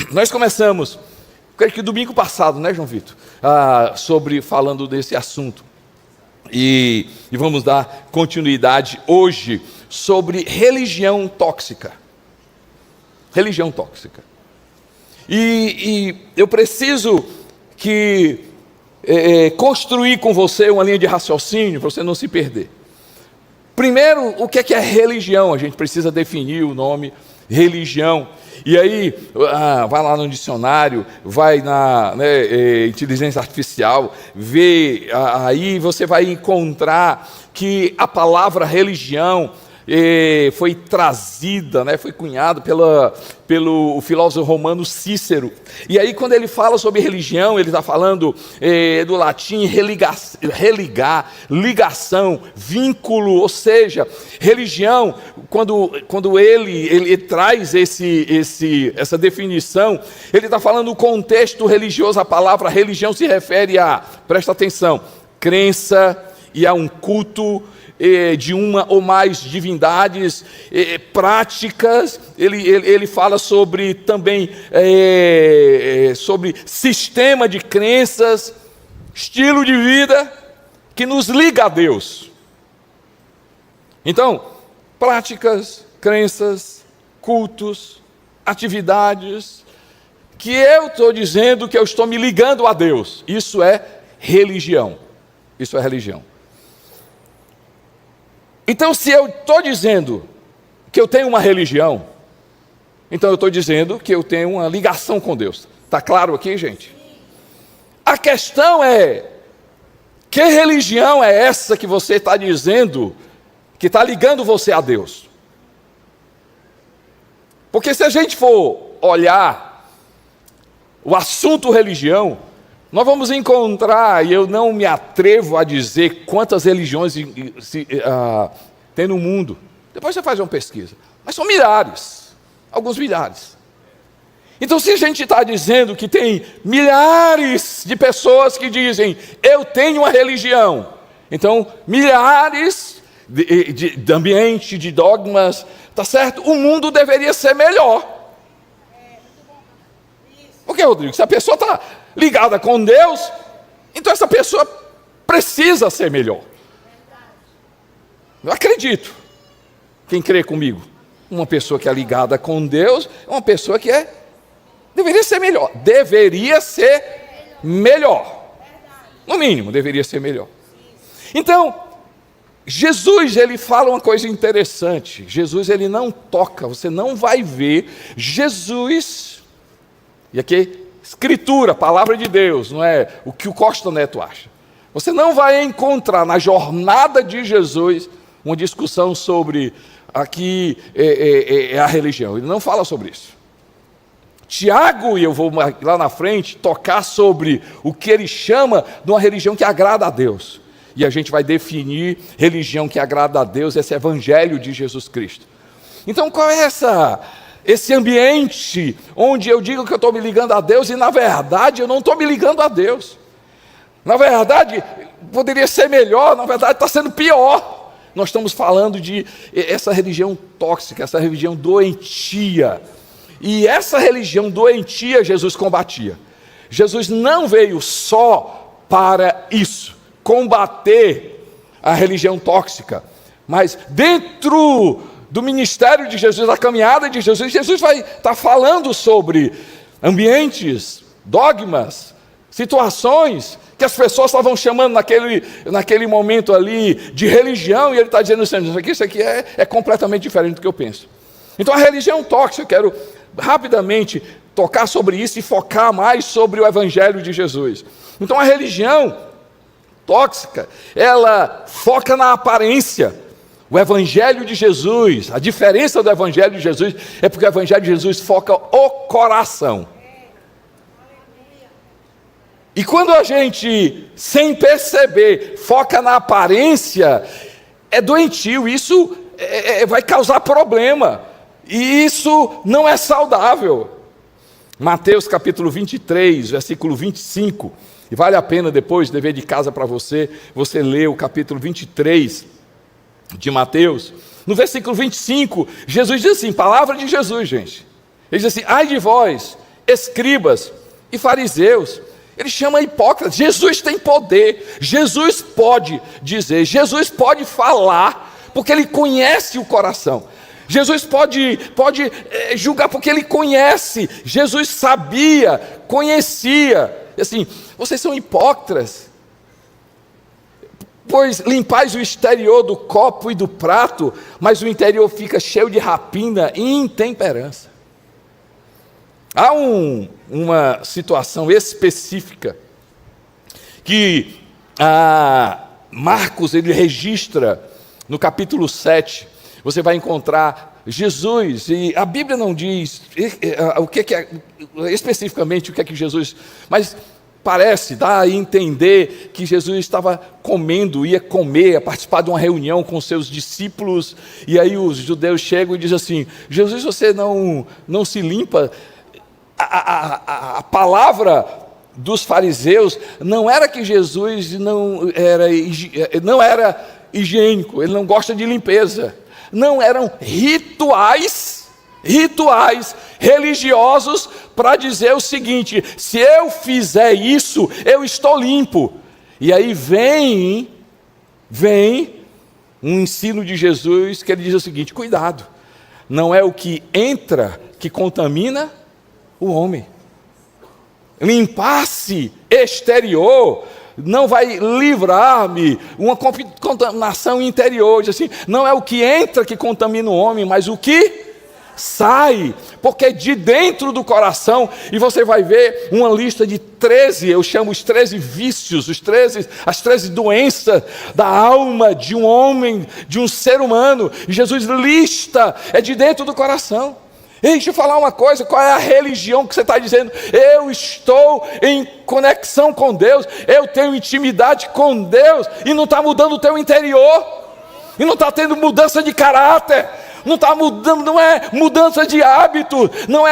Nós começamos, creio que domingo passado, né, João Vitor? Falando desse assunto. E vamos dar continuidade hoje sobre religião tóxica. Religião tóxica. E eu preciso construir com você uma linha de raciocínio para você não se perder. Primeiro, o que é religião? A gente precisa definir o nome religião. E aí, vai lá no dicionário, vai na inteligência artificial, vê, aí você vai encontrar que a palavra religião foi trazida, foi cunhada pelo filósofo romano Cícero. E aí, quando ele fala sobre religião, ele está falando do latim religar, ligação, vínculo, ou seja, religião, quando ele traz essa definição, ele está falando do contexto religioso. A palavra religião se refere presta atenção, crença e a um culto de uma ou mais divindades, práticas. Ele fala sobre também sobre sistema de crenças, estilo de vida que nos liga a Deus. Então, práticas, crenças, cultos, atividades, que eu estou dizendo que eu estou me ligando a Deus. Isso é religião. Isso é religião. Então, se eu estou dizendo que eu tenho uma religião, então eu estou dizendo que eu tenho uma ligação com Deus. Está claro aqui, gente? A questão é, que religião é essa que você está dizendo que está ligando você a Deus? Porque se a gente for olhar o assunto religião, nós vamos encontrar, e eu não me atrevo a dizer quantas religiões tem no mundo. Depois você faz uma pesquisa. Mas são milhares, alguns milhares. Então, se a gente está dizendo que tem milhares de pessoas que dizem, eu tenho uma religião, então, milhares de ambiente, de dogmas, tá certo? O mundo deveria ser melhor. Por que, Rodrigo? Se a pessoa está ligada com Deus, então essa pessoa precisa ser melhor. Eu acredito. Quem crê comigo? Uma pessoa que é ligada com Deus é uma pessoa que deveria ser melhor. Deveria ser melhor. No mínimo, deveria ser melhor. Então, Jesus, ele fala uma coisa interessante. Jesus, ele não toca, você não vai ver Jesus, e aqui, Escritura, palavra de Deus, não é o que o Costa Neto acha. Você não vai encontrar na jornada de Jesus uma discussão sobre aqui a religião. Ele não fala sobre isso. Tiago, e eu vou lá na frente, tocar sobre o que ele chama de uma religião que agrada a Deus. E a gente vai definir religião que agrada a Deus, esse evangelho de Jesus Cristo. Então, qual é esse ambiente onde eu digo que eu estou me ligando a Deus e, na verdade, eu não estou me ligando a Deus? Na verdade, poderia ser melhor, na verdade, está sendo pior. Nós estamos falando de essa religião tóxica, essa religião doentia. E essa religião doentia, Jesus combatia. Jesus não veio só para isso, combater a religião tóxica, mas dentro do ministério de Jesus, da caminhada de Jesus, Jesus vai estar falando sobre ambientes, dogmas, situações que as pessoas estavam chamando naquele momento ali de religião, e ele está dizendo assim, isso aqui é completamente diferente do que eu penso. Então, a religião tóxica, eu quero rapidamente tocar sobre isso e focar mais sobre o evangelho de Jesus. Então, a religião tóxica, ela foca na aparência. O evangelho de Jesus, a diferença do evangelho de Jesus é porque o evangelho de Jesus foca o coração. E quando a gente, sem perceber, foca na aparência, é doentio, isso vai causar problema, e isso não é saudável. Mateus capítulo 23, versículo 25, e vale a pena depois, dever de casa para você ler o capítulo 23 de Mateus. No versículo 25, Jesus diz assim, palavra de Jesus, gente. Ele diz assim, ai de vós escribas e fariseus. Ele chama hipócritas. Jesus tem poder, Jesus pode dizer, Jesus pode falar, porque Ele conhece o coração. Jesus pode julgar porque Ele conhece. Jesus sabia, conhecia. Assim, vocês são hipócritas, pois limpais o exterior do copo e do prato, mas o interior fica cheio de rapina e intemperança. Há uma situação específica que Marcos ele registra no capítulo 7. Você vai encontrar Jesus, e a Bíblia não diz o que é especificamente o que é que Jesus, mas parece, dá a entender que Jesus estava comendo, ia comer, ia participar de uma reunião com seus discípulos, e aí os judeus chegam e dizem assim: Jesus, você não se limpa? A palavra dos fariseus não era que Jesus não era higiênico, ele não gosta de limpeza. Não, eram rituais religiosos para dizer o seguinte: se eu fizer isso, eu estou limpo. E aí vem um ensino de Jesus que ele diz o seguinte: cuidado, não é o que entra que contamina o homem. Limpar-se exterior não vai livrar-me uma contaminação interior. Diz assim, não é o que entra que contamina o homem, mas o que sai, porque de dentro do coração, e você vai ver uma lista de 13, eu chamo os 13 vícios, as 13 doenças da alma de um homem, de um ser humano, e Jesus lista, é de dentro do coração. E deixa eu falar uma coisa: qual é a religião que você está dizendo? Eu estou em conexão com Deus, eu tenho intimidade com Deus, e não está mudando o teu interior, e não está tendo mudança de caráter, não está mudando, não é mudança de hábito, não,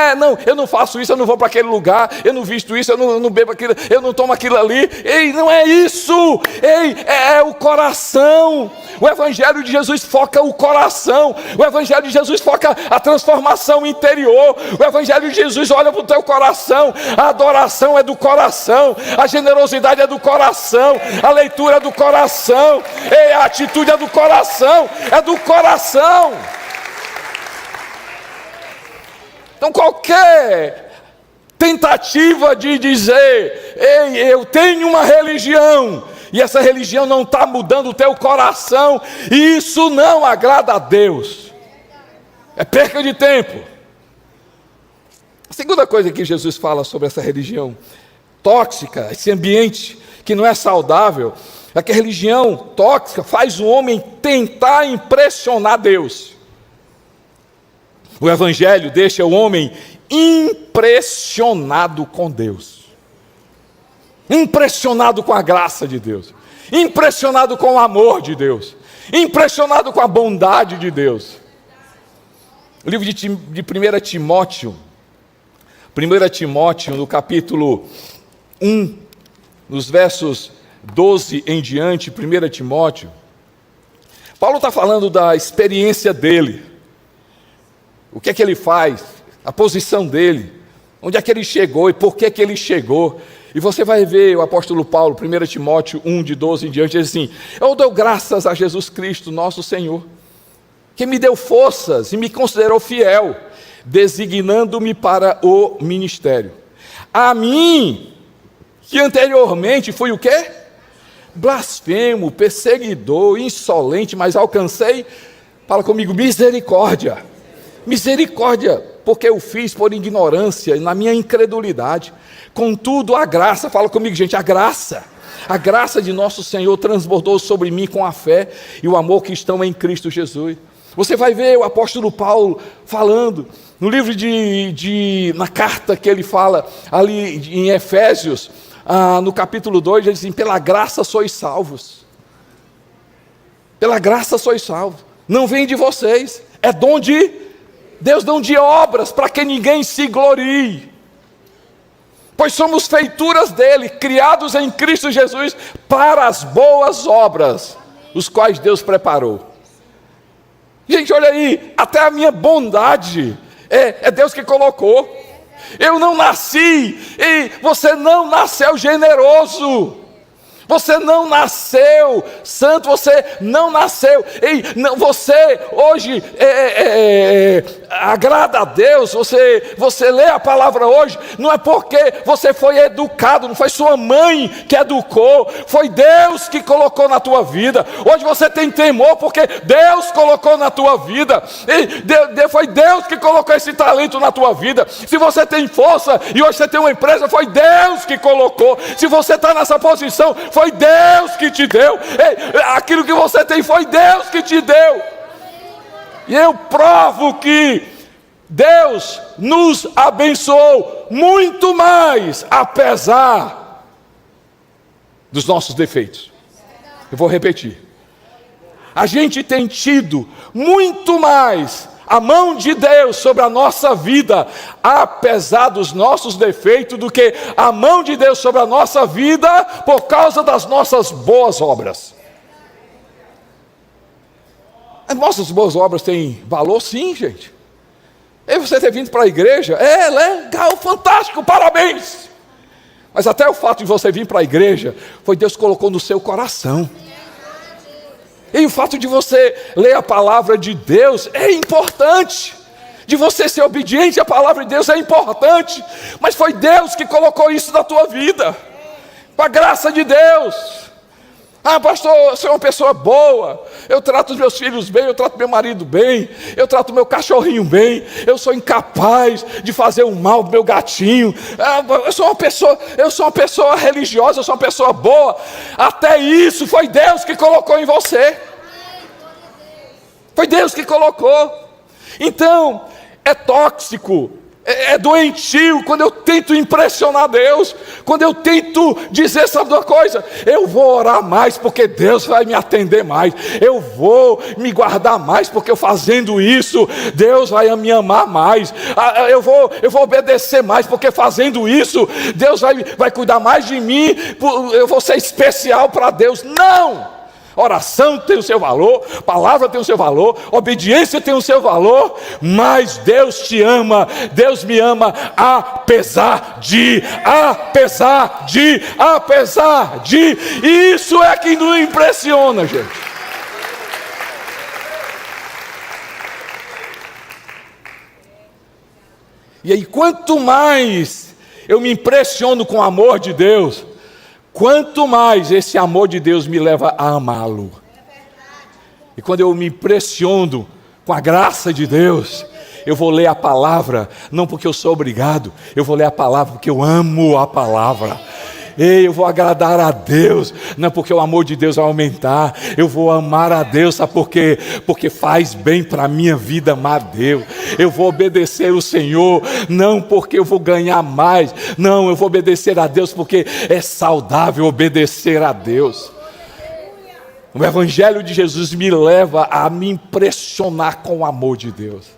eu não faço isso, eu não vou para aquele lugar, eu não visto isso, eu não bebo aquilo, eu não tomo aquilo ali. Ei, não é isso, é o coração. O Evangelho de Jesus foca o coração, o Evangelho de Jesus foca a transformação interior, o Evangelho de Jesus olha para o teu coração, a adoração é do coração, a generosidade é do coração, a leitura é do coração, a atitude é do coração, Então qualquer tentativa de dizer, ei, eu tenho uma religião, e essa religião não está mudando o teu coração, isso não agrada a Deus, é perca de tempo. A segunda coisa que Jesus fala sobre essa religião tóxica, esse ambiente que não é saudável, é que a religião tóxica faz o homem tentar impressionar Deus. O Evangelho deixa o homem impressionado com Deus, impressionado com a graça de Deus, impressionado com o amor de Deus, impressionado com a bondade de Deus. O livro de 1 Timóteo, no capítulo 1, nos versos 12 em diante, 1 Timóteo, Paulo está falando da experiência dele. O que é que ele faz, a posição dele, onde é que ele chegou e por que ele chegou. E você vai ver o apóstolo Paulo, 1 Timóteo 1, de 12 em diante, diz assim: eu dou graças a Jesus Cristo, nosso Senhor, que me deu forças e me considerou fiel, designando-me para o ministério. A mim, que anteriormente fui o quê? Blasfemo, perseguidor, insolente, mas alcancei, fala comigo, misericórdia. Misericórdia, porque eu fiz por ignorância e na minha incredulidade. Contudo, a graça, fala comigo, gente, a graça de nosso Senhor transbordou sobre mim com a fé e o amor que estão em Cristo Jesus. Você vai ver o apóstolo Paulo falando no livro na carta que ele fala ali em Efésios, no capítulo 2, ele diz assim: pela graça sois salvos. Pela graça sois salvos. Não vem de vocês, é dom de Deus, não de obras, para que ninguém se glorie. Pois somos feituras dele, criados em Cristo Jesus para as boas obras, os quais Deus preparou. Gente, olha aí, até a minha bondade é Deus que colocou. Eu não nasci, e você não nasceu generoso. Você não nasceu santo, você não nasceu. Você hoje agrada a Deus, você lê a palavra hoje, não é porque você foi educado, não foi sua mãe que educou, foi Deus que colocou na tua vida. Hoje você tem temor porque Deus colocou na tua vida, foi Deus que colocou esse talento na tua vida. Se você tem força e hoje você tem uma empresa, foi Deus que colocou. Se você está nessa posição, foi Deus que te deu. Aquilo que você tem foi Deus que te deu. E eu provo que Deus nos abençoou muito mais, apesar dos nossos defeitos. Eu vou repetir. A gente tem tido muito mais a mão de Deus sobre a nossa vida, apesar dos nossos defeitos, do que a mão de Deus sobre a nossa vida por causa das nossas boas obras. As nossas boas obras têm valor, sim, gente. E você ter vindo para a igreja, é legal, fantástico, parabéns. Mas até o fato de você vir para a igreja, foi Deus que colocou no seu coração. E o fato de você ler a palavra de Deus é importante. De você ser obediente à palavra de Deus é importante. Mas foi Deus que colocou isso na tua vida. Com a graça de Deus. Ah, pastor, eu sou uma pessoa boa. Eu trato os meus filhos bem, eu trato meu marido bem. Eu trato meu cachorrinho bem. Eu sou incapaz de fazer um mal pro meu gatinho. Eu sou uma pessoa religiosa, eu sou uma pessoa boa. Até isso foi Deus que colocou em você. Foi Deus que colocou. Então, é tóxico, é doentio quando eu tento impressionar Deus, quando eu tento dizer, sabe uma coisa? Eu vou orar mais porque Deus vai me atender mais, eu vou me guardar mais porque eu fazendo isso, Deus vai me amar mais, eu vou obedecer mais porque fazendo isso, Deus vai cuidar mais de mim, eu vou ser especial para Deus. Não! Oração tem o seu valor, palavra tem o seu valor, obediência tem o seu valor, mas Deus te ama, Deus me ama, apesar de, e isso é que nos impressiona, gente. E aí, quanto mais eu me impressiono com o amor de Deus, quanto mais esse amor de Deus me leva a amá-lo. E quando eu me impressiono com a graça de Deus, eu vou ler a palavra, não porque eu sou obrigado, eu vou ler a palavra porque eu amo a palavra. Eu vou agradar a Deus, não porque o amor de Deus vai aumentar, eu vou amar a Deus, sabe por quê? Porque faz bem para a minha vida amar a Deus. Eu vou obedecer o Senhor, não porque eu vou ganhar mais, não, eu vou obedecer a Deus porque é saudável obedecer a Deus. O Evangelho de Jesus me leva a me impressionar com o amor de Deus.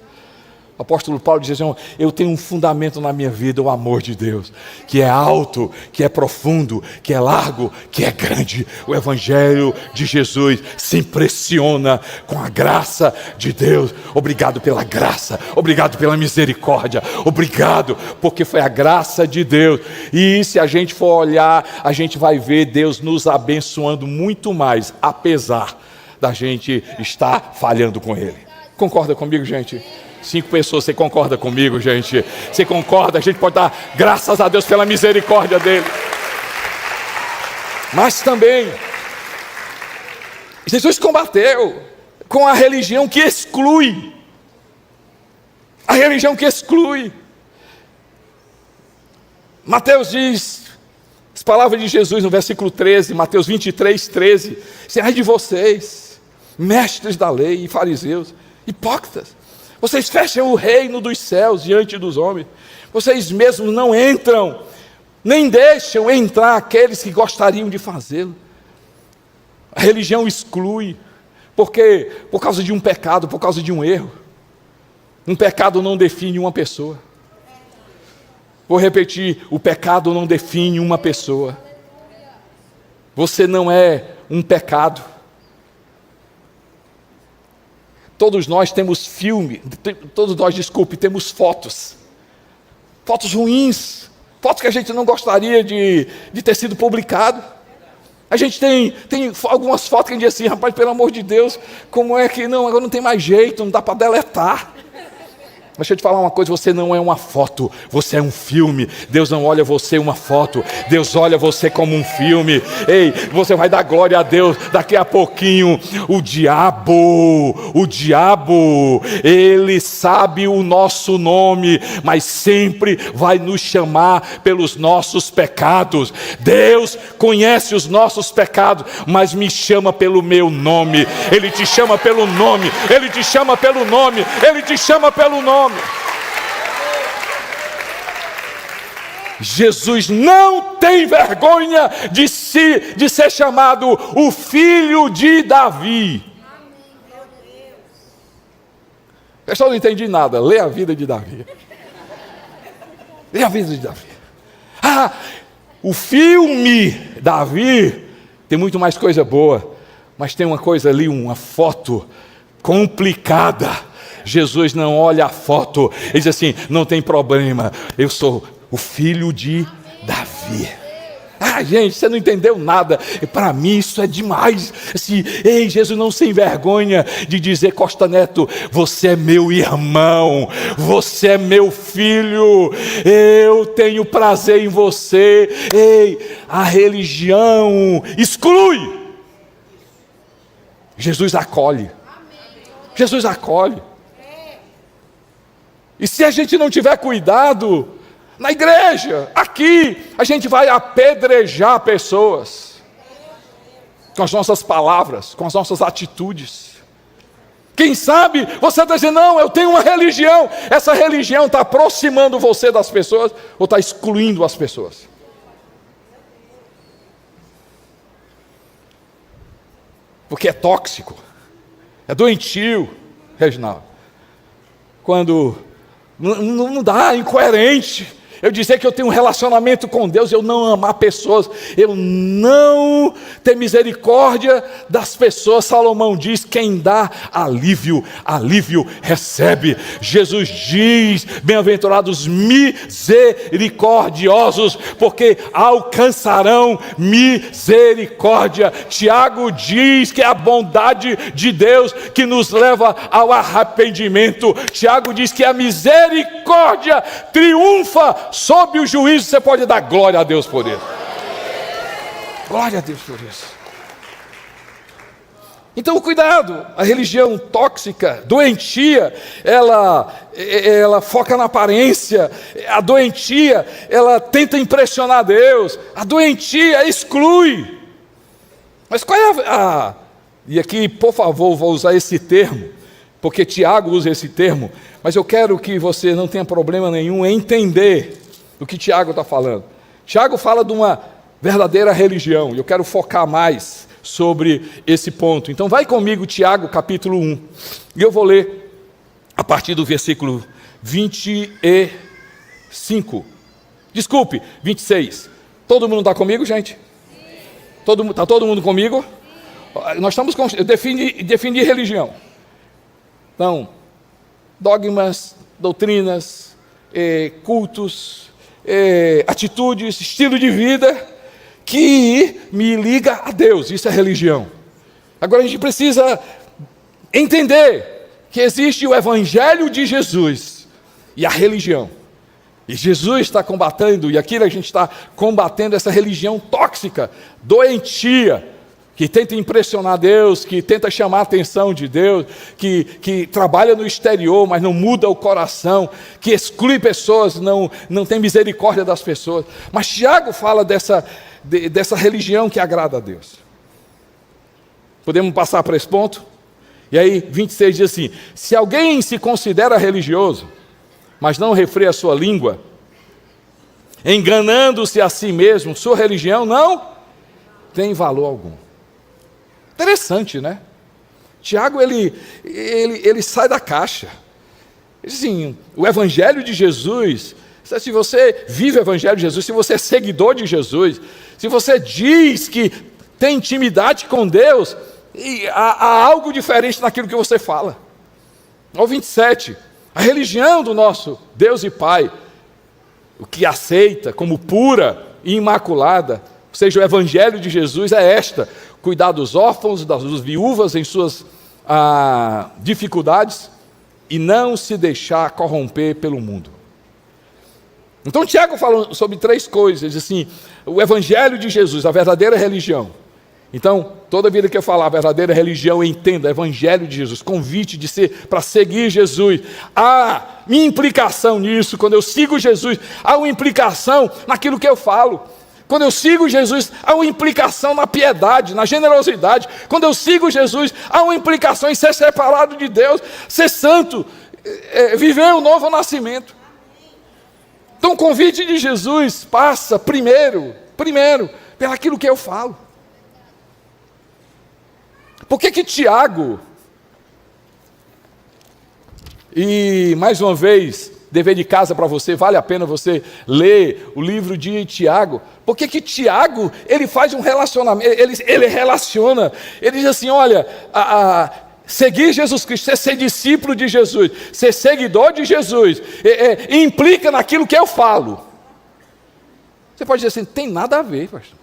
O apóstolo Paulo diz assim: eu tenho um fundamento na minha vida, o amor de Deus, que é alto, que é profundo, que é largo, que é grande. O Evangelho de Jesus se impressiona com a graça de Deus. Obrigado pela graça, obrigado pela misericórdia, obrigado porque foi a graça de Deus. E se a gente for olhar, a gente vai ver Deus nos abençoando muito mais, apesar da gente estar falhando com Ele. Concorda comigo, gente? 5 pessoas, você concorda comigo, gente? Você concorda? A gente pode dar graças a Deus pela misericórdia dele. Mas também, Jesus combateu com a religião que exclui. A religião que exclui. Mateus diz, as palavras de Jesus no versículo 13, Mateus 23, 13. Ai de vocês, mestres da lei e fariseus, hipócritas. Vocês fecham o reino dos céus diante dos homens. Vocês mesmos não entram, nem deixam entrar aqueles que gostariam de fazê-lo. A religião exclui, porque por causa de um pecado, por causa de um erro. Um pecado não define uma pessoa. Vou repetir, o pecado não define uma pessoa. Você não é um pecado. Todos nós temos temos fotos. fotos ruins, fotos que a gente não gostaria de ter sido publicado. A gente tem algumas fotos que a gente diz assim, rapaz, pelo amor de Deus, como é que não, agora não tem mais jeito, não dá para deletar. Mas deixa eu te falar uma coisa, você não é uma foto, você é um filme. Deus não olha você uma foto, Deus olha você como um filme. Ei, você vai dar glória a Deus daqui a pouquinho. O diabo, ele sabe o nosso nome, mas sempre vai nos chamar pelos nossos pecados. Deus conhece os nossos pecados, mas me chama pelo meu nome. Ele te chama pelo nome, ele te chama pelo nome, ele te chama pelo nome. Jesus não tem vergonha de ser chamado o filho de Davi. Pessoal, não entendi nada. Lê a vida de Davi. Lê a vida de Davi. O filme Davi tem muito mais coisa boa, mas tem uma coisa ali, uma foto complicada. Jesus não olha a foto, ele diz assim, não tem problema, eu sou o filho de Davi. Gente, você não entendeu nada. Para mim isso é demais. Assim, ei, Jesus não se envergonha de dizer, Costa Neto, você é meu irmão, você é meu filho, eu tenho prazer em você. Ei, a religião exclui. Jesus acolhe. Jesus acolhe. E se a gente não tiver cuidado, na igreja, aqui, a gente vai apedrejar pessoas, com as nossas palavras, com as nossas atitudes. Quem sabe você está dizendo, não, eu tenho uma religião, essa religião está aproximando você das pessoas, ou está excluindo as pessoas. Porque é tóxico, é doentio, Reginaldo. Quando não dá, é incoerente. Eu dizer que eu tenho um relacionamento com Deus, eu não amar pessoas, eu não ter misericórdia das pessoas. Salomão diz, quem dá alívio, alívio recebe. Jesus diz, bem-aventurados misericordiosos, porque alcançarão misericórdia. Tiago diz que é a bondade de Deus que nos leva ao arrependimento. Tiago diz que a misericórdia triunfa sob o juízo. Você pode dar glória a Deus por isso. Glória a Deus por isso. Então cuidado, a religião tóxica, doentia, ela foca na aparência. A doentia, ela tenta impressionar Deus. A doentia exclui. Mas qual é e aqui, por favor, vou usar esse termo, porque Tiago usa esse termo, mas eu quero que você não tenha problema nenhum em entender o que Tiago está falando. Tiago fala de uma verdadeira religião, e eu quero focar mais sobre esse ponto. Então vai comigo, Tiago, capítulo 1, e eu vou ler a partir do versículo 25. Desculpe, 26. Todo mundo está comigo, gente? Está todo mundo comigo? Nós estamos com... Eu defini religião. Então, dogmas, doutrinas, cultos, atitudes, estilo de vida que me liga a Deus. Isso é religião. Agora a gente precisa entender que existe o Evangelho de Jesus e a religião. E Jesus está combatendo, e aqui a gente está combatendo essa religião tóxica, doentia, que tenta impressionar Deus, que tenta chamar a atenção de Deus, que trabalha no exterior, mas não muda o coração, que exclui pessoas, não tem misericórdia das pessoas. Mas Tiago fala dessa religião que agrada a Deus. Podemos passar para esse ponto? E aí, 26 diz assim, se alguém se considera religioso, mas não refreia a sua língua, enganando-se a si mesmo, sua religião não tem valor algum. Interessante, né? Tiago, ele sai da caixa. Assim, o Evangelho de Jesus, se você vive o Evangelho de Jesus, se você é seguidor de Jesus, se você diz que tem intimidade com Deus, há algo diferente naquilo que você fala. Ao 27, a religião do nosso Deus e Pai o que aceita como pura e imaculada, ou seja, o evangelho de Jesus é esta: cuidar dos órfãos, das viúvas em suas dificuldades e não se deixar corromper pelo mundo. Então Tiago fala sobre 3 coisas, assim: o evangelho de Jesus, a verdadeira religião. Então, toda vida que eu falar a verdadeira religião, entenda, evangelho de Jesus, convite de ser para seguir Jesus. Há minha implicação nisso, quando eu sigo Jesus, há uma implicação naquilo que eu falo. Quando eu sigo Jesus, há uma implicação na piedade, na generosidade. Quando eu sigo Jesus, há uma implicação em ser separado de Deus, ser santo, viver o novo nascimento. Então o convite de Jesus passa primeiro, pelaquilo que eu falo. Por que Tiago, e mais uma vez, dever de casa para você, vale a pena você ler o livro de Tiago, por que Tiago, ele faz um relacionamento, ele relaciona, ele diz assim: olha, seguir Jesus Cristo, ser discípulo de Jesus, ser seguidor de Jesus, implica naquilo que eu falo. Você pode dizer assim: tem nada a ver, pastor.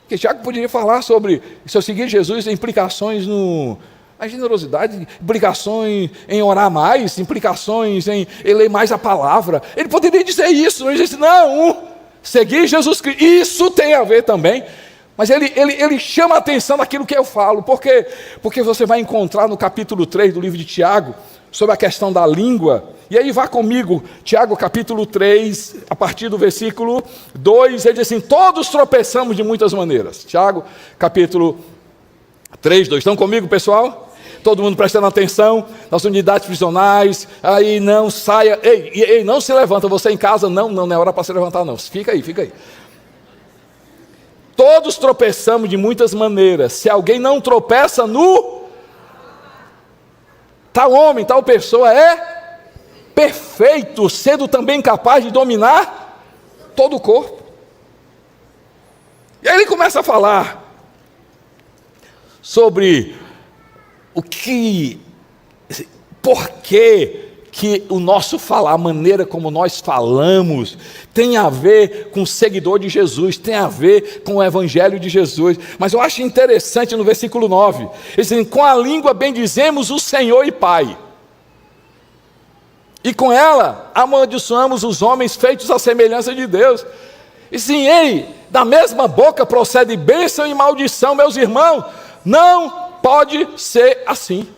Porque Tiago poderia falar sobre, se eu seguir Jesus, implicações na generosidade, implicações em orar mais, implicações em ler mais a palavra. Ele poderia dizer isso, ele disse: não, seguir Jesus Cristo, isso tem a ver também. Mas ele chama a atenção daquilo que eu falo. Por quê? Porque você vai encontrar no capítulo 3 do livro de Tiago, sobre a questão da língua. E aí vá comigo, Tiago capítulo 3, a partir do versículo 2, ele diz assim: todos tropeçamos de muitas maneiras. Tiago capítulo 3, 2, estão comigo, pessoal? Todo mundo prestando atenção nas unidades prisionais. Aí não saia, ei, não se levanta, você em casa, não é hora para se levantar não, fica aí. Todos tropeçamos de muitas maneiras. Se alguém não tropeça tal homem, tal pessoa é perfeito, sendo também capaz de dominar todo o corpo. E aí ele começa a falar sobre por que o nosso falar, a maneira como nós falamos, tem a ver com o seguidor de Jesus, tem a ver com o evangelho de Jesus. Mas eu acho interessante no versículo 9, ele diz: com a língua bendizemos o Senhor e Pai, e com ela amaldiçoamos os homens feitos à semelhança de Deus. E sim, da mesma boca procede bênção e maldição, meus irmãos. Não pode ser assim.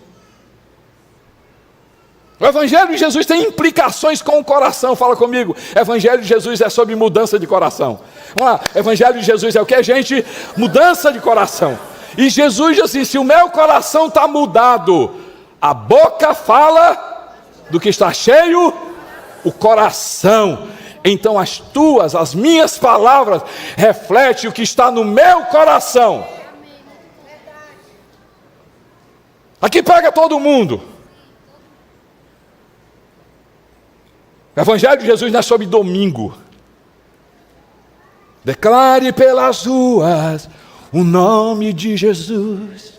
O evangelho de Jesus tem implicações com o coração. Fala comigo: evangelho de Jesus é sobre mudança de coração. Vamos lá, evangelho de Jesus é o que, gente? Mudança de coração. E Jesus diz assim: se o meu coração está mudado, a boca fala do que está cheio o coração. Então as minhas palavras refletem o que está no meu coração. Aqui pega todo mundo. O evangelho de Jesus não é sobre domingo. Declare pelas ruas o nome de Jesus.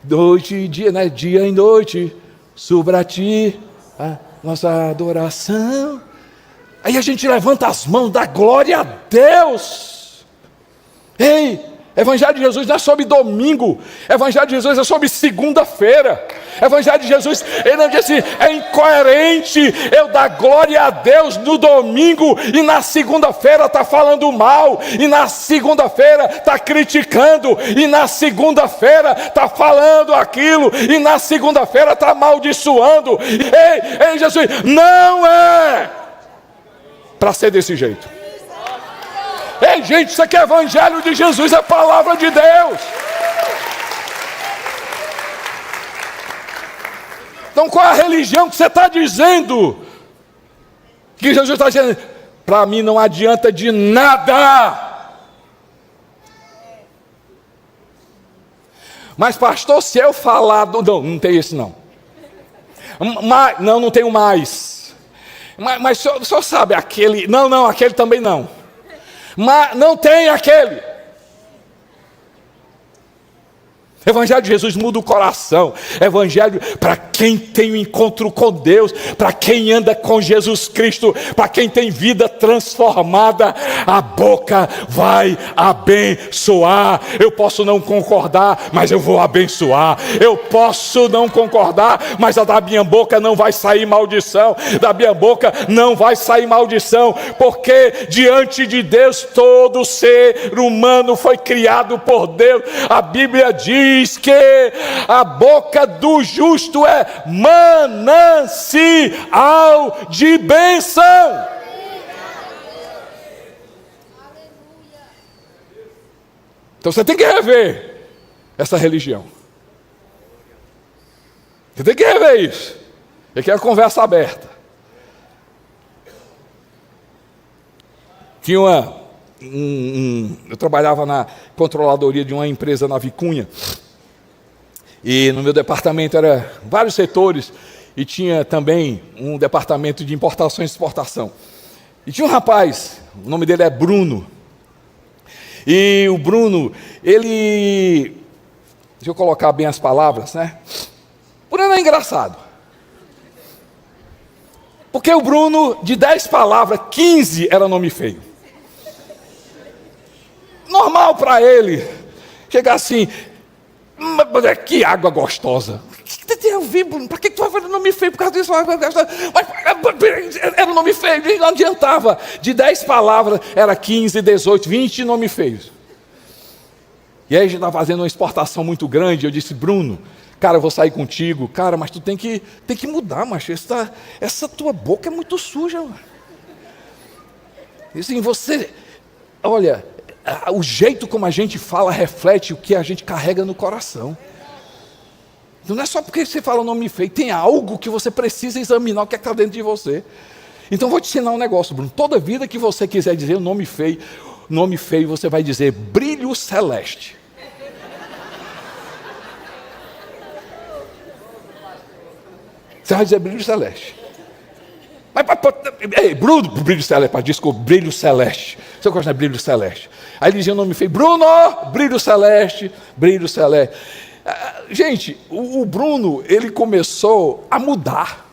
Noite e dia, né? Dia e noite, sobre a ti a nossa adoração. Aí a gente levanta as mãos, dá glória a Deus. Evangelho de Jesus não é sobre domingo. Evangelho de Jesus é sobre segunda-feira. Evangelho de Jesus, ele não diz assim: é incoerente eu dar glória a Deus no domingo e na segunda-feira está falando mal, e na segunda-feira está criticando, e na segunda-feira está falando aquilo, e na segunda-feira está amaldiçoando. Ei, Jesus, não é para ser desse jeito. Ei, gente, isso aqui é evangelho de Jesus, é palavra de Deus. Então qual é a religião que você está dizendo? Que Jesus está dizendo: para mim não adianta de nada. Mas pastor, se eu falar não tem esse não. Não tenho mais. Mas o senhor sabe aquele? Não, aquele também não. Mas não tem aquele. Evangelho de Jesus muda o coração. Evangelho para quem tem um encontro com Deus, para quem anda com Jesus Cristo, para quem tem vida transformada. A boca vai abençoar. Eu posso não concordar, mas eu vou abençoar. Eu posso não concordar, mas da minha boca não vai sair maldição. Da minha boca não vai sair maldição, porque diante de Deus todo ser humano foi criado por Deus. A Bíblia diz que a boca do justo é manancial de bênção. Então você tem que rever essa religião. Você tem que rever isso. Aqui é a conversa aberta. Tinha eu trabalhava na controladoria de uma empresa na Vicunha. E no meu departamento eram vários setores. E tinha também um departamento de importação e exportação. E tinha um rapaz, o nome dele é Bruno. E o Bruno, ele... Deixa eu colocar bem as palavras, né? O Bruno é engraçado. Porque o Bruno, de 10 palavras, 15 era nome feio. Normal para ele. Chegar assim... Que água gostosa. O que tem a ver, Bruno? Para que tu vai fazer nome feio por causa disso? Mas era nome feio, não adiantava. De 10 palavras, era 15, 18, 20 nomes feios. E aí a gente estava fazendo uma exportação muito grande. Eu disse, Bruno, cara, eu vou sair contigo. Cara, mas tu tem que mudar, macho. Essa tua boca é muito suja. Mano. E assim, você... Olha... O jeito como a gente fala reflete o que a gente carrega no coração. Não é só porque você fala o nome feio, tem algo que você precisa examinar o que está dentro de você. Então vou te ensinar um negócio, Bruno. Toda vida que você quiser dizer o nome feio você vai dizer brilho celeste. Você vai dizer brilho celeste. Mas, Bruno, brilho celeste, desculpa, brilho celeste. Você gosta de brilho celeste? Aí ele dizia o nome feio, Bruno, brilho celeste, brilho celeste. Gente, o Bruno, ele começou a mudar.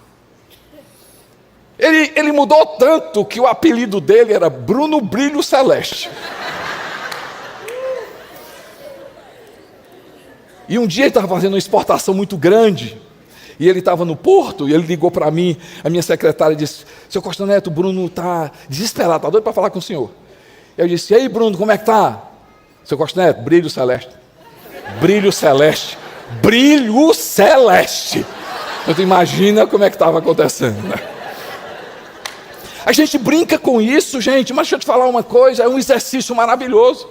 Ele mudou tanto que o apelido dele era Bruno Brilho Celeste. E um dia ele estava fazendo uma exportação muito grande. E ele estava no porto, e ele ligou para mim, a minha secretária disse, seu Costa Neto, o Bruno está desesperado, está doido para falar com o senhor. Eu disse, e aí Bruno, como é que está? Seu Costa Neto, brilho celeste. Brilho celeste. Brilho celeste. Então imagina como é que estava acontecendo, né? A gente brinca com isso, gente, mas deixa eu te falar uma coisa, é um exercício maravilhoso.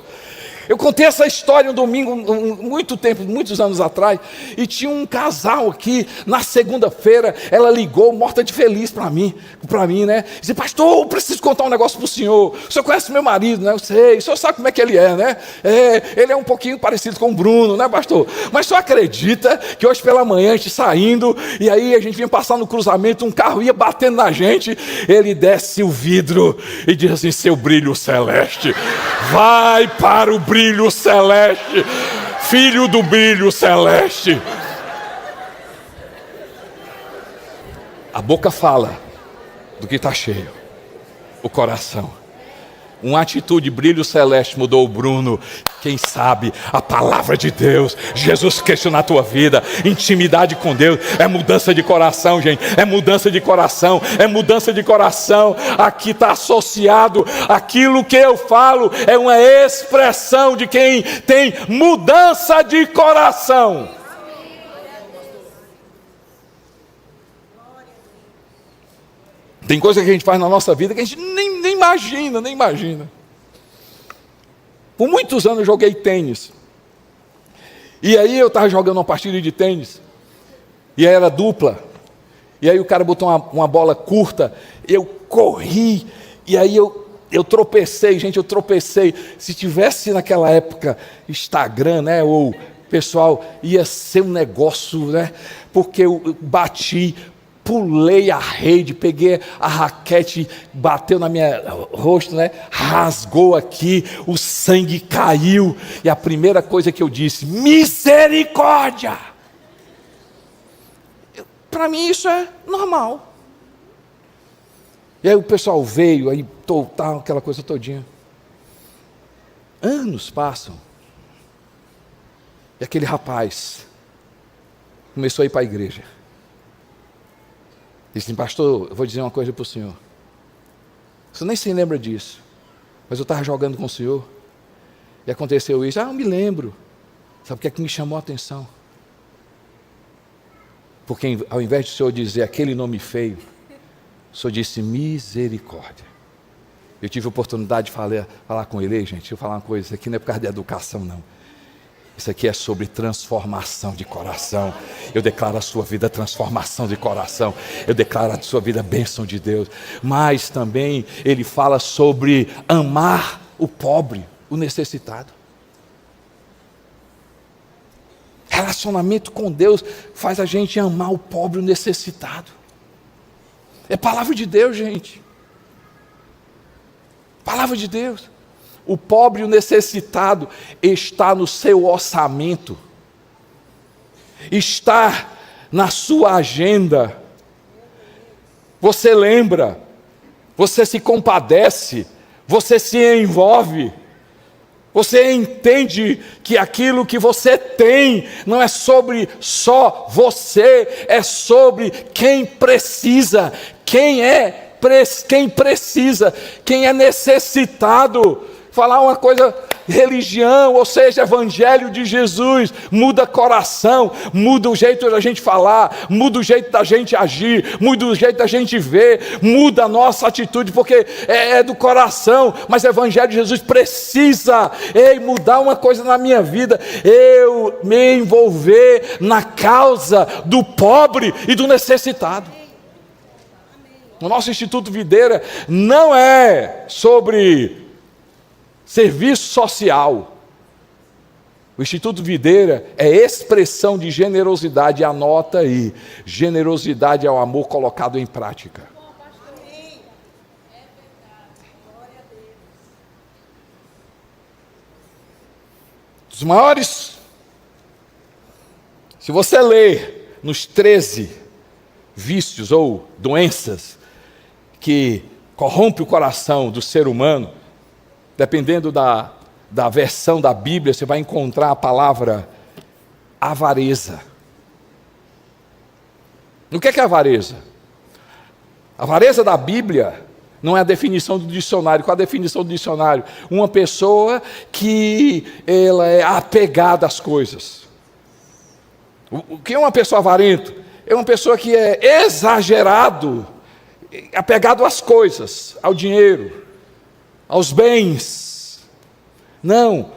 Eu contei essa história um domingo, muitos anos atrás, e tinha um casal aqui, na segunda-feira, ela ligou, morta de feliz para mim, né? Disse, pastor, eu preciso contar um negócio para o senhor conhece meu marido, né? Eu sei, o senhor sabe como é que ele é, né? Ele é um pouquinho parecido com o Bruno, né, pastor? Mas o senhor acredita que hoje pela manhã a gente saindo, e aí a gente vinha passar no cruzamento, um carro ia batendo na gente, ele desce o vidro e diz assim, seu brilho celeste, vai para o brilho celeste, filho do brilho celeste. A boca fala do que está cheio, o coração. Uma atitude, brilho celeste mudou o Bruno. Quem sabe a palavra de Deus, Jesus Cristo na tua vida, intimidade com Deus, é mudança de coração, gente, é mudança de coração, é mudança de coração. Aqui está associado, aquilo que eu falo é uma expressão de quem tem mudança de coração. Tem coisa que a gente faz na nossa vida que a gente nem imagina. Por muitos anos eu joguei tênis. E aí eu estava jogando uma partida de tênis. E aí era dupla. E aí o cara botou uma bola curta. Eu corri. E aí eu tropecei, gente, eu tropecei. Se tivesse naquela época Instagram, né, ou pessoal, ia ser um negócio, né? Porque eu bati, pulei a rede, peguei a raquete, bateu na minha rosto, né? Rasgou aqui, o sangue caiu, e a primeira coisa que eu disse: misericórdia! Para mim isso é normal. E aí o pessoal veio, aí tal, aquela coisa todinha. Anos passam, e aquele rapaz começou a ir para a igreja. Disse: pastor, eu vou dizer uma coisa para o senhor. Você nem se lembra disso, mas eu estava jogando com o senhor, e aconteceu isso. Eu me lembro. Sabe o que é que me chamou a atenção? Porque ao invés de o senhor dizer aquele nome feio, o senhor disse misericórdia. Eu tive a oportunidade de falar com ele. Gente, deixa eu falar uma coisa, isso aqui não é por causa de educação, não. Isso aqui é sobre transformação de coração. Eu declaro a sua vida transformação de coração. Eu declaro a sua vida bênção de Deus. Mas também ele fala sobre amar o pobre, o necessitado. Relacionamento com Deus faz a gente amar o pobre, o necessitado. É palavra de Deus, gente. Palavra de Deus. O pobre e o necessitado está no seu orçamento, está na sua agenda. Você lembra, você se compadece, você se envolve, você entende que aquilo que você tem não é sobre só você, é sobre quem precisa, quem precisa, quem é necessitado. Falar uma coisa, religião, ou seja, evangelho de Jesus, muda coração, muda o jeito da gente falar, muda o jeito da gente agir, muda o jeito da gente ver, muda a nossa atitude, porque é do coração. Mas o evangelho de Jesus precisa mudar uma coisa na minha vida, eu me envolver na causa do pobre e do necessitado. O nosso Instituto Videira não é sobre serviço social. O Instituto Videira é expressão de generosidade. Anota aí: generosidade é o amor colocado em prática. Os maiores, se você ler nos 13 vícios ou doenças que corrompe o coração do ser humano, dependendo da versão da Bíblia, você vai encontrar a palavra avareza. O que é avareza? A avareza da Bíblia não é a definição do dicionário. Qual a definição do dicionário? Uma pessoa que ela é apegada às coisas. O que é uma pessoa avarenta? É uma pessoa que é exagerado, apegado às coisas, ao dinheiro, aos bens. Não,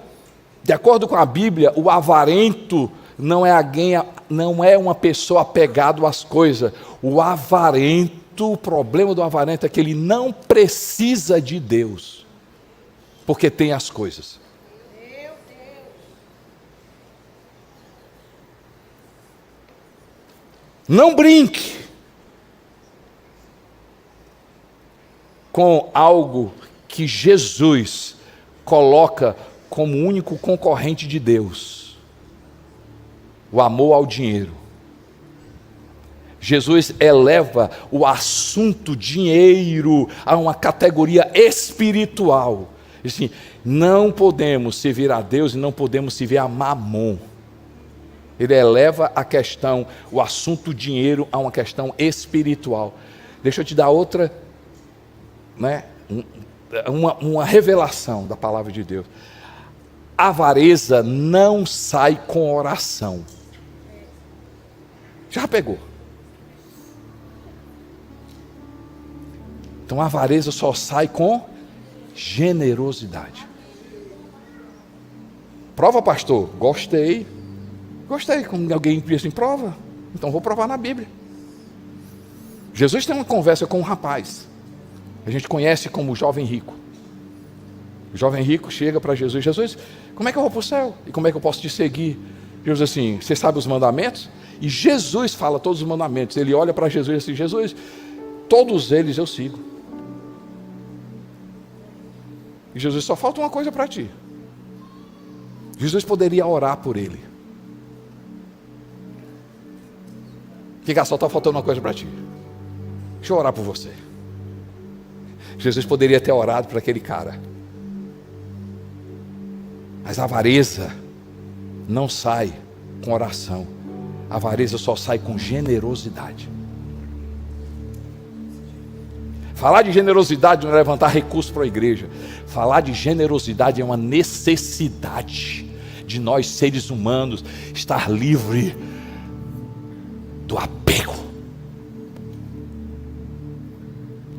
de acordo com a Bíblia, o avarento não é uma pessoa apegada às coisas. O problema do avarento é que ele não precisa de Deus, porque tem as coisas. Não brinque com algo que Jesus coloca como único concorrente de Deus: o amor ao dinheiro. Jesus eleva o assunto dinheiro a uma categoria espiritual. Assim, não podemos servir a Deus e não podemos servir a Mamon. Ele eleva a questão, o assunto dinheiro a uma questão espiritual. Deixa eu te dar outra, uma revelação da palavra de Deus. A avareza não sai com oração. Já pegou? Então a avareza só sai com generosidade. Prova, pastor? Gostei, como alguém diz assim, prova. Então vou provar na Bíblia. Jesus tem uma conversa com um rapaz, a gente conhece como o jovem rico. O jovem rico chega para Jesus: Jesus, como é que eu vou para o céu? E como é que eu posso te seguir? Jesus assim: você sabe os mandamentos? E Jesus fala todos os mandamentos. Ele olha para Jesus e diz assim: Jesus, todos eles eu sigo. E Jesus, só falta uma coisa para ti. Jesus poderia orar por ele. Fica, só está faltando uma coisa para ti. Deixa eu orar por você. Jesus poderia ter orado para aquele cara. Mas a avareza não sai com oração. A avareza só sai com generosidade. Falar de generosidade não é levantar recursos para a igreja. Falar de generosidade é uma necessidade de nós, seres humanos, estar livre do apego.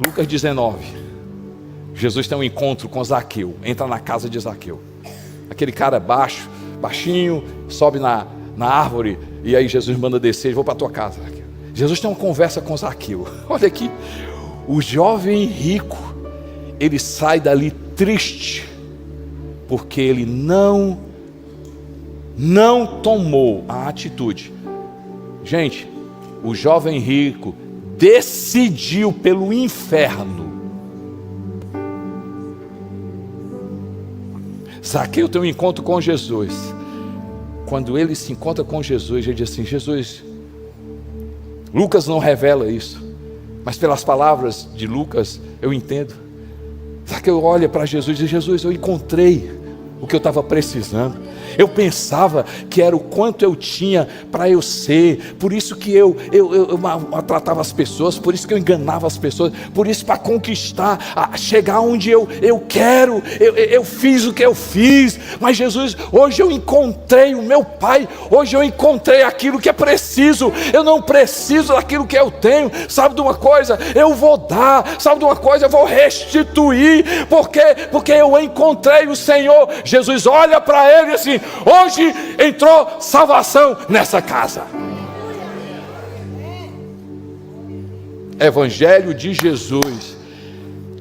Lucas 19. Jesus tem um encontro com Zaqueu. Entra na casa de Zaqueu. Aquele cara baixinho, sobe na árvore. E aí Jesus manda descer: vou para a tua casa. Jesus tem uma conversa com Zaqueu. Olha aqui. O jovem rico, ele sai dali triste, porque ele não tomou a atitude. Gente, o jovem rico decidiu pelo inferno. Zaqueu tem um encontro com Jesus. Quando ele se encontra com Jesus, ele diz assim: Jesus, Lucas não revela isso, mas pelas palavras de Lucas eu entendo. Zaqueu olha para Jesus e diz: Jesus, eu encontrei o que eu estava precisando. Eu pensava que era o quanto eu tinha para eu ser, por isso que eu maltratava as pessoas, por isso que eu enganava as pessoas, por isso, para conquistar, chegar onde eu quero, eu fiz o que eu fiz. Mas Jesus, hoje eu encontrei o meu Pai, hoje eu encontrei aquilo que é preciso. Eu não preciso daquilo que eu tenho. Sabe de uma coisa? Eu vou dar. Sabe de uma coisa? Eu vou restituir, porque eu encontrei o Senhor. Jesus olha para ele assim: hoje entrou salvação nessa casa. Evangelho de Jesus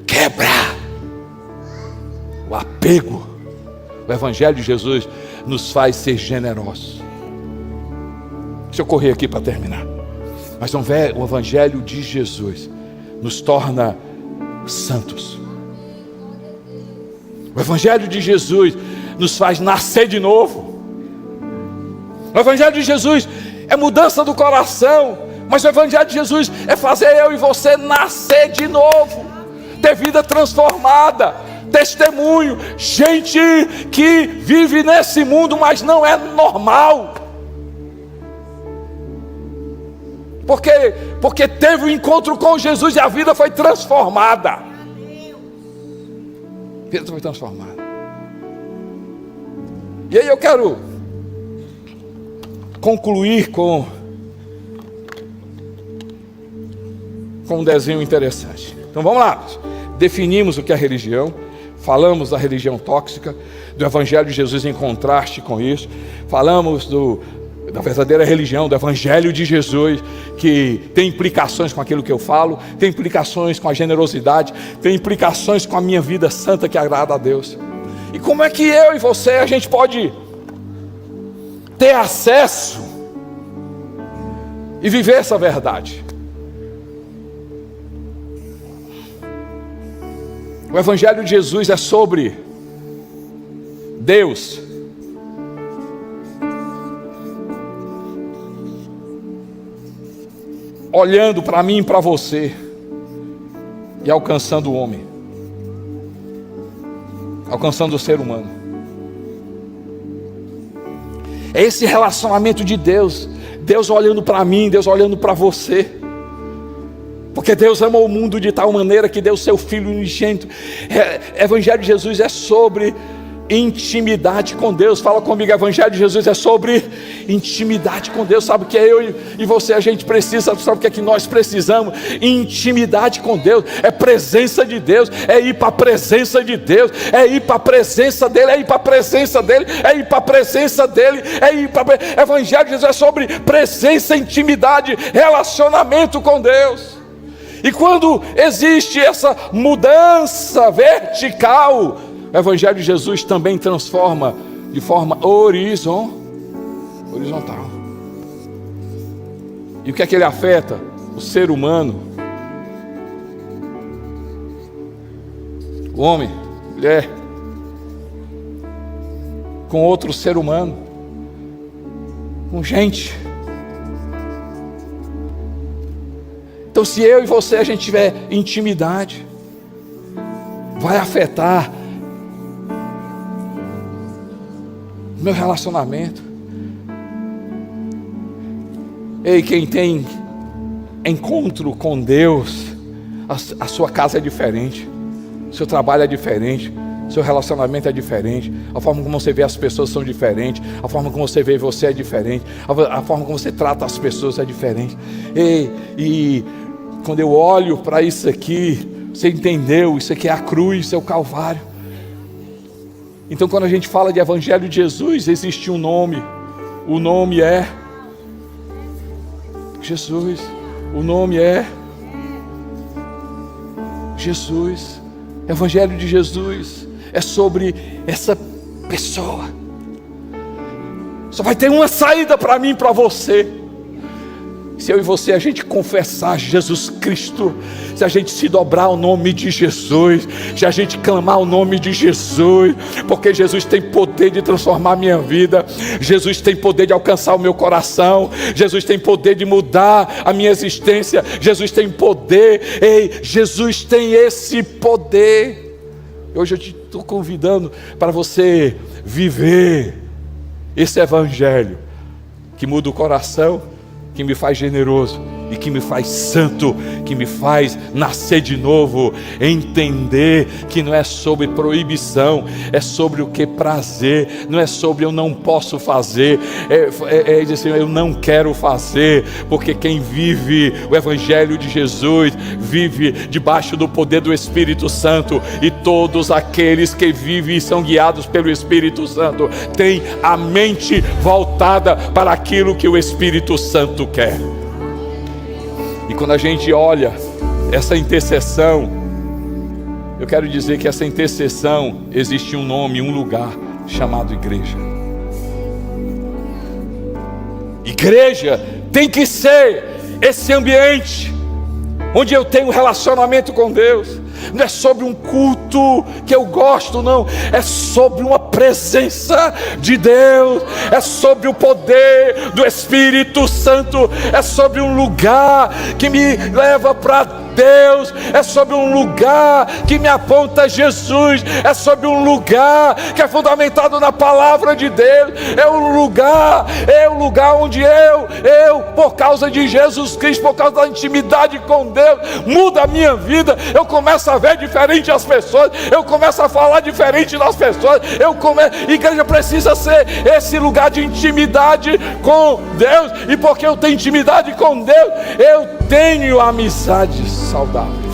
quebra o apego. O Evangelho de Jesus nos faz ser generosos. Deixa eu correr aqui para terminar. Mas o Evangelho de Jesus nos torna santos. O Evangelho de Jesus nos faz nascer de novo. O Evangelho de Jesus é mudança do coração. Mas o Evangelho de Jesus é fazer eu e você nascer de novo, ter vida transformada, testemunho, gente que vive nesse mundo, mas não é normal. Porque teve um encontro com Jesus e a vida foi transformada. A vida foi transformada. E aí eu quero concluir com um desenho interessante. Então vamos lá. Definimos o que é religião. Falamos da religião tóxica, do Evangelho de Jesus em contraste com isso. Falamos da verdadeira religião, do Evangelho de Jesus, que tem implicações com aquilo que eu falo, tem implicações com a generosidade, tem implicações com a minha vida santa que agrada a Deus. E como é que eu e você, a gente pode ter acesso e viver essa verdade? O Evangelho de Jesus é sobre Deus olhando para mim e para você e alcançando o homem, alcançando o ser humano. É esse relacionamento de Deus, Deus olhando para mim, Deus olhando para você, porque Deus amou o mundo de tal maneira que deu seu Filho unigênito. Evangelho de Jesus é sobre intimidade com Deus. Fala comigo, Evangelho de Jesus é sobre intimidade com Deus. Sabe o que é eu e você, a gente precisa, sabe o que é que nós precisamos? Intimidade com Deus, é presença de Deus, é ir para a presença de Deus, é ir para a presença dEle, é ir para a presença dEle, é ir para a presença dEle, é ir para... Evangelho de Jesus é sobre presença, intimidade, relacionamento com Deus. E quando existe essa mudança vertical, o Evangelho de Jesus também transforma de forma horizontal. E o que é que ele afeta? O ser humano. O homem, mulher, com outro ser humano, com gente. Então, se eu e você a gente tiver intimidade, vai afetar o meu relacionamento. Ei, quem tem encontro com Deus, a sua casa é diferente, o seu trabalho é diferente, o seu relacionamento é diferente, a forma como você vê as pessoas são diferentes, a forma como você vê você é diferente, a forma como você trata as pessoas é diferente. Ei, e quando eu olho para isso aqui, você entendeu? Isso aqui é a cruz, isso é o Calvário. Então, quando a gente fala de Evangelho de Jesus, existe um nome. O nome é Jesus. O nome é Jesus. Evangelho de Jesus é sobre essa pessoa. Só vai ter uma saída para mim e para você. Se eu e você a gente confessar Jesus Cristo, se a gente se dobrar ao nome de Jesus, se a gente clamar o nome de Jesus, porque Jesus tem poder de transformar a minha vida, Jesus tem poder de alcançar o meu coração, Jesus tem poder de mudar a minha existência, Jesus tem poder, ei, Jesus tem esse poder. Hoje eu te estou convidando para você viver esse evangelho que muda o coração, que me faz generoso e que me faz santo, que me faz nascer de novo, entender que não é sobre proibição, é sobre o que prazer, não é sobre eu não posso fazer, é dizer assim, eu não quero fazer, porque quem vive o Evangelho de Jesus, vive debaixo do poder do Espírito Santo, e todos aqueles que vivem e são guiados pelo Espírito Santo, têm a mente voltada para aquilo que o Espírito Santo quer. E quando a gente olha essa intercessão, eu quero dizer que essa intercessão existe um nome, um lugar chamado igreja. Igreja tem que ser esse ambiente onde eu tenho um relacionamento com Deus. Não é sobre um culto que eu gosto, não. É sobre uma presença de Deus. É sobre o poder do Espírito Santo. É sobre um lugar que me leva para Deus. É sobre um lugar que me aponta a Jesus. É sobre um lugar que é fundamentado na palavra de Deus. É um lugar onde eu, por causa de Jesus Cristo, por causa da intimidade com Deus, muda a minha vida. Eu começo a ver diferente as pessoas, eu começo a falar diferente das pessoas, igreja precisa ser esse lugar de intimidade com Deus, e porque eu tenho intimidade com Deus, eu tenho amizades saudáveis.